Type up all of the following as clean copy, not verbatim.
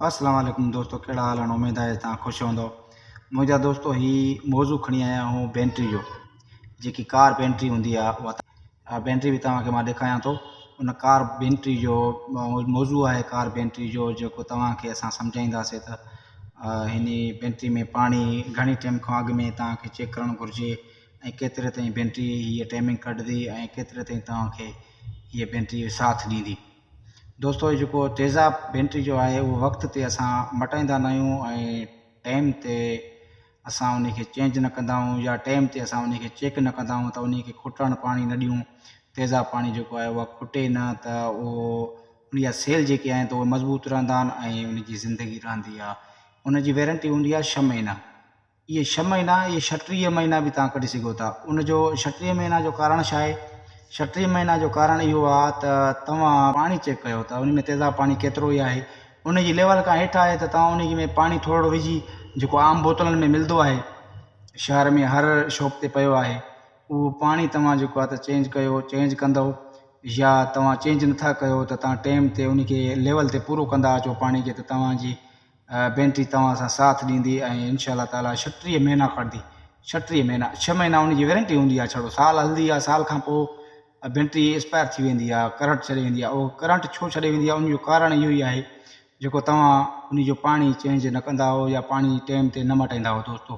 अस्सलाम वालेकुम दोस्तों, कहिड़ा हाल आहिनि। उमेद आहे तव्हां ख़ुशि हूंदो। मुंहिंजा दोस्तों ही मौज़ू खणी आया हूँ बैटरी जो, जेकी कार बैटरी हूंदी आहे उहा बैटरी बि तव्हांखे मां ॾेखारियां थो। उन कार बैटरी जो मौज़ू आहे कार बैटरी जो, जेको तव्हांखे असां सम्झाईंदासीं त हिन बैटरी में पाणी घणी टाइम खां अॻु में तव्हांखे चेक करणु घुरिजे ऐं केतिरे ताईं बैटरी हीअ टाइमिंग कढंदी ऐं केतिरे ताईं तव्हांखे हीअ बैटरी साथ ॾींदी। दोस्तों जेको तेज़ाब बैटरी जो आहे उहो वक़्त ते असां मटाईंदा न आहियूं ऐं टाइम ते असां उन खे चेंज न कंदा आहियूं या टाइम ते असां उन खे चेक न कंदा आहियूं त उन खे खुटणु पाणी न ॾियूं। तेज़ाब पाणी जेको आहे उहा खुटे न त उहो उन जा सेल जेके आहिनि त उहे मज़बूत रहंदा आहिनि ऐं उन जी ज़िंदगी रहंदी आहे। उन जी वारंटी हूंदी आहे 6 महीना। इहे 6 महीना इहे 36 महीना बि तव्हां कढी सघो था। उन जो 36 महीना जो कारण छा आहे? 36 महीना जो कारण इहो आहे त तव्हां पाणी चेक कयो त उन में तेज़ाब पाणी केतिरो ई आहे। उन जी लेवल खां हेठि आहे त तव्हां उन में पाणी थोरो विझी, जेको आम बोतलनि में मिलंदो आहे, शहर में हर शॉप ते पियो आहे, उहो पाणी तव्हां जेको आहे त चेंज कंदव या तव्हां चेंज नथा कयो त तव्हां टाइम ते उन खे लेवल ते पूरो कंदा अचो पाणी खे, त तव्हांजी बैटरी तव्हां सां साथ ॾींदी ऐं इंशाअल्लाह ताला 36 महीना कढंदी। 36 महीना, 6 महीना उन जी वारंटी हूंदी आहे। छड़ो साल हलंदी आहे, साल खां पोइ बैटरी एक्सपायर थी वेंदी आहे, करंट छॾे वेंदी आहे। उहो करंट छो छॾे वेंदी आहे? उन जो कारण इहो ई आहे जेको तव्हां उन जो पाणी चेंज न कंदा हो या पाणी टाइम ते न मटाईंदा हो। दोस्तों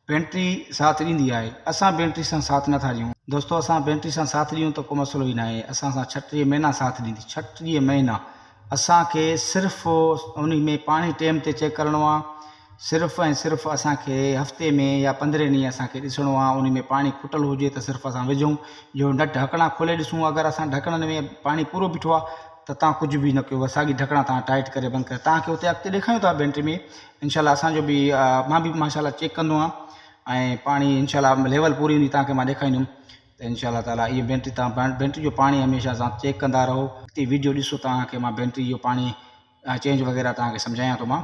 बैटरी साथ ॾींदी आहे, असां बैटरी सां साथ नथा ॾियूं। दोस्तों असां बैटरी सां साथ ॾियूं त को मसइलो ई न आहे। असां सां 36 महीना साथ ॾींदी। 36 महीना असांखे सिर्फ़ु उन में पाणी टाइम ते चेक करिणो आहे। सिर्फ़ु ऐं सिर्फ़ु असांखे हफ़्ते में या 15 ॾींहं असांखे ॾिसणो आहे। उन में पाणी खुटल हुजे त सिर्फ़ु असां विझूं, जो न ढकणा खोले ॾिसूं। अगरि असां ढकणनि में पाणी पूरो बीठो आहे त तव्हां कुझु बि न कयो, साॻी ढकणा तव्हां टाइट करे बंदि करे तव्हांखे हुते अॻिते ॾेखारियूं था बैटरी में। इंशाल्लाह असांजो बि मां बि माशाल्लाह चेक कंदो आहियां ऐं पाणी इंशाल्लाह लेवल पूरी हूंदी तव्हांखे मां ॾेखारींदुमि त इंशाल्लाह ताला इहा बैटरी तव्हां बैटरी जो पाणी हमेशह सां चेक कंदा रहो। हिते वीडियो ॾिसो, तव्हांखे मां बैटरी जो पाणी चेंज वग़ैरह तव्हांखे सम्झायां थो मां।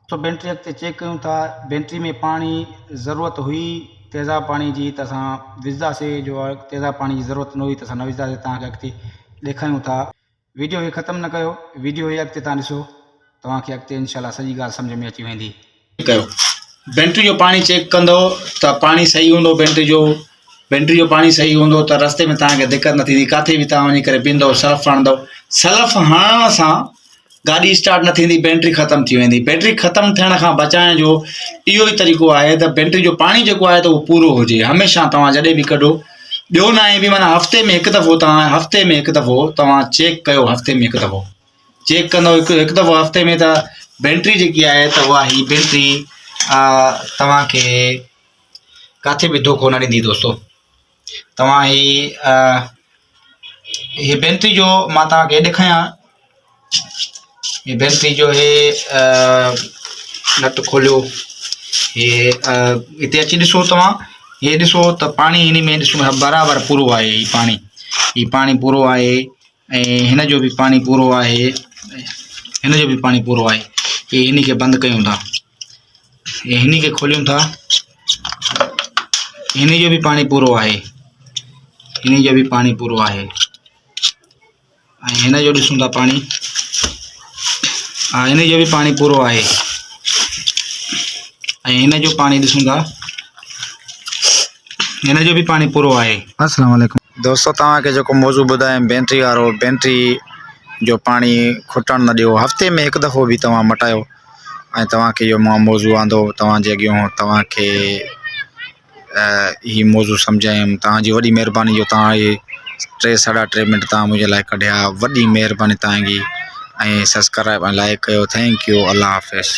तो बैटरी अॻिते चेक कयूं था। बैटरी में पाणी ज़रूरत हुई तेज़ाब पाणी जी त असां विझंदासीं, जो तेज़ाब पाणी जी ज़रूरत न हुई त असां न विझंदासीं। तव्हांखे अॻिते ॾेखारियूं था। वीडियो खे ख़तमु न कयो, वीडियो खे अॻिते तव्हां ॾिसो, तव्हांखे अॻिते इंशाल्लाह सॼी ॻाल्हि सम्झ में अची वेंदी। कयो बैटरी जो पाणी चेक कंदो त पाणी सही हूंदो। बैटरी जो पाणी सही हूंदो त रस्ते में तव्हांखे दिक़त न थींदी। किथे बि तव्हां वञी करे पींदव, सर्फ हणंदव, सर्फ हणण सां गाॾी स्टार्ट न थींदी, बैटरी ख़तमु थी वेंदी। बैटरी ख़तमु थियण खां बचाइण जो इहो ई तरीक़ो आहे त बैटरी जो पाणी जेको आहे त उहो पूरो हुजे। हमेशह तव्हां जॾहिं बि कढो, ॿियो न आहे बि माना हफ़्ते में हिकु दफ़ो तव्हां चेक कयो। हफ़्ते में हिकु दफ़ो चेक कंदव, हिकु दफ़ो हफ़्ते में, त बैटरी जेकी आहे त उहा ही बैटरी तव्हांखे किथे बि धोखो न ॾींदी। दोस्तों तव्हां ही बैटरी जो मां तव्हांखे ॾेखारियां। ये बैटरी जो है नट खोलियो, ये इते अची ॾिसो। तव्हां ये ॾिसो त पाणी हिन में ॾिसो बराबरि पूरो आहे। ही पाणी पूरो आहे ऐं हिन जो बि पाणी पूरो आहे, हिन जो बि पाणी पूरो आहे। ये हिन खे बंदि कयूं था, ये हिन खे खोलियूं था, हिन जो बि पाणी पूरो आहे, हिन जो बि पाणी पूरो आहे ऐं हिन जो ॾिसूं था पाणी, हिन जो बि पाणी पूरो आहे ऐं हिन जो पाणी ॾिसूं था, हिन जो बि पाणी पूरो आहे। अस्सलाम वालेकुम दोस्तों, तव्हांखे जेको मौज़ू ॿुधायां बैटरी वारो, बैटरी जो पाणी खुटणु न ॾियो। हफ़्ते में हिकु दफ़ो बि तव्हां मटायो ऐं तव्हांखे इहो मां मौज़ू आंदो तव्हांजे अॻियां, तव्हांखे हीउ मौज़ू सम्झायुमि। तव्हांजी वॾी महिरबानी जो तव्हां इहे 3-3.5 मिंट तव्हां मुंहिंजे लाइ कढिया, वॾी महिरबानी तव्हांजी। ऐं सब्सक्राइब ऐं लाइक कयो। Thank U. अल्लाह हाफ़िज़।